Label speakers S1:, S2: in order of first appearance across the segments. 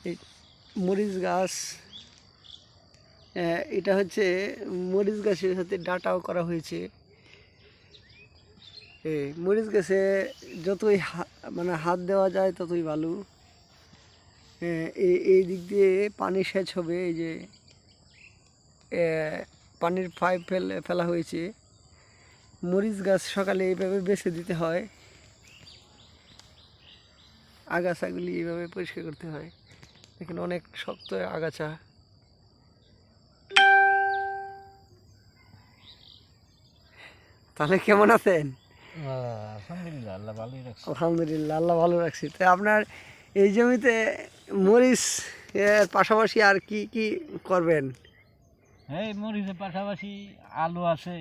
S1: এই মরিচ গাছ, এটা হচ্ছে মরিচ গাছের সাথে ডাটাও করা হয়েছে। এই মরিচ গাছে যতই মানে হাত দেওয়া যায় ততই ভালো। এই দিক দিয়ে পানি সেচ হবে। এই যে পানির পাইপ ফেলা হয়েছে। মরিচ গাছ সকালে এইভাবে বেছে দিতে হয়, আগাছাগুলি এইভাবে পরিষ্কার করতে হয়। এখানে অনেক শক্ত আগাছা। তাহলে কেমন আছেন?
S2: আলহামদুলিল্লাহ, আল্লাহ ভালোই রাখছে।
S1: আলহামদুলিল্লাহ, আল্লাহ ভালো রাখছি। তো আপনার এই জমিতে মরিচ এর পাশাপাশি আর কি কি করবেন?
S2: এই মরিচের পাশাপাশি আলু আছে,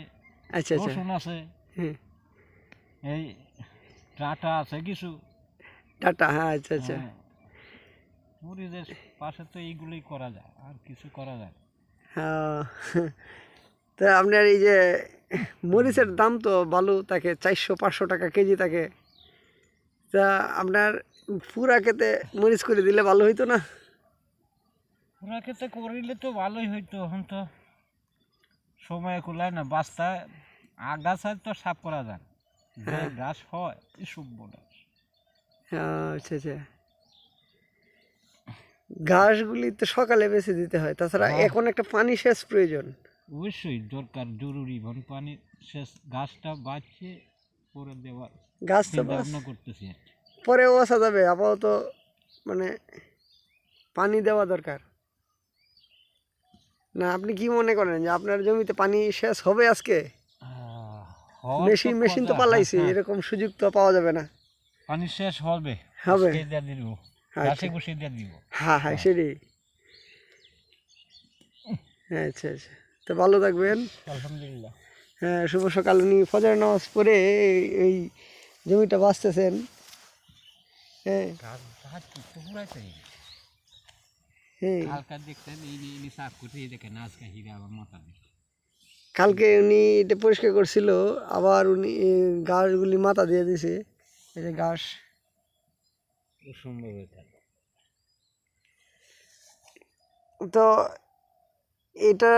S1: আচ্ছা আচ্ছা।
S2: রসুন আছে,
S1: হ্যাঁ,
S2: এই ডাঁটা আছে কিছু।
S1: টাটা, হ্যাঁ, আচ্ছা আচ্ছা।
S2: হ্যাঁ, মরিচের পাশে তো এইগুলোই করা যায়, আর কিছু করা যায়।
S1: হ্যাঁ, তো আপনার এই যে মরিচের দাম তো ভালো থাকে, 400-500 টাকা কেজি থাকে। তা আপনার পুরা খেতে মরিচ করে দিলে ভালো হইতো না?
S2: পুরা ক্ষেত্রে করিলে তো ভালোই হইতো, এখন তো সময় কুলায় না। বাস্তায় আগাছায় তো সাফ করা যায়, যে গাছ হয় এসব বলে।
S1: আচ্ছা আচ্ছা। ঘাসগুলি তো সকালে বেছে দিতে হয়, তাছাড়া এখন একটা পানি সেচ প্রয়োজন।
S2: অবশ্যই দরকার, জরুরি। পানি শেষ, গাছটা বাঁচছে পরে দেওয়ার
S1: গাছ তো
S2: চিন্তা ভাবনা করতেছি।
S1: পরেও বাঁচা যাবে, আপাতত মানে পানি দেওয়া দরকার না। আপনি কি মনে করেন যে আপনার জমিতে পানি সেচ হবে আজকে? মেশিন তো পালাইছে, এরকম সুযোগ তো পাওয়া যাবে না।
S2: পানি শেষ হবে,
S1: হবে।
S2: গাছে বসে দিয়ে দিব।
S1: হ্যাঁ হ্যাঁ, সেটাই। আচ্ছা আচ্ছা, তো ভালো থাকবেন।
S2: আলহামদুলিল্লাহ।
S1: হ্যাঁ, শুভ সকাল। উনি ফজর নামাজ পড়ে এই জমিটা বাঁচতেছেন। হ্যাঁ কালকে উনি এটা পরিষ্কার করছিল, আবার উনি ঘাসগুলি মাথা দিয়ে দিছে। এই যে ঘাস, তো এটা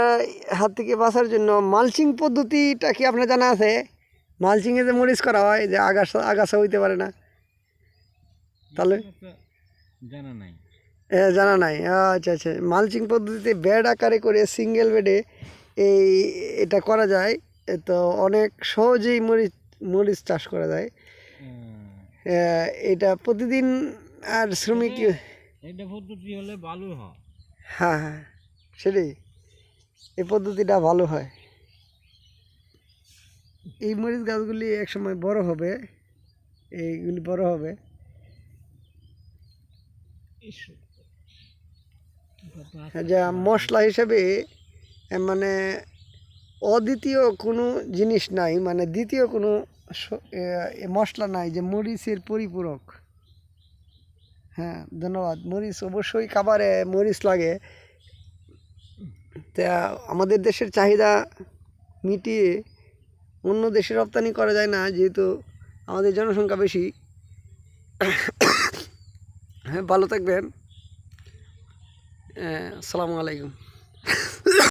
S1: হাত থেকে বাঁচার জন্য মালচিং পদ্ধতিটা কি আপনার জানা আছে? মালচিংয়ে যে মরিচ করা হয়, যে আগাছা হইতে পারে না, তাহলে
S2: জানা নাই।
S1: জানা নাই। আচ্ছা আচ্ছা, মালচিং পদ্ধতিতে বেড আকারে করে সিঙ্গেল বেডে এটা করা যায়। তো অনেক সহজেই মরিচ চাষ করা যায়। এটা প্রতিদিন আর শ্রমিক,
S2: এটা পদ্ধতি হলে ভালো হয়।
S1: হ্যাঁ হ্যাঁ, সেটাই। এই পদ্ধতিটা ভালো হয়। এই মরিচ গাছগুলি একসময় বড় হবে, এইগুলি বড় হবে। যা মশলা হিসেবে মানে অদ্বিতীয় কোনো জিনিস নাই, মানে দ্বিতীয় কোনো মশলা নাই যে মরিচের পরিপূরক। হ্যাঁ, ধন্যবাদ। মরিচ অবশ্যই খাবারে মরিচ লাগে। তা আমাদের দেশের চাহিদা মিটিয়ে অন্য দেশে রপ্তানি করা যায় না, যেহেতু আমাদের জনসংখ্যা বেশি। হ্যাঁ, ভালো থাকবেন। আসসালামু আলাইকুম।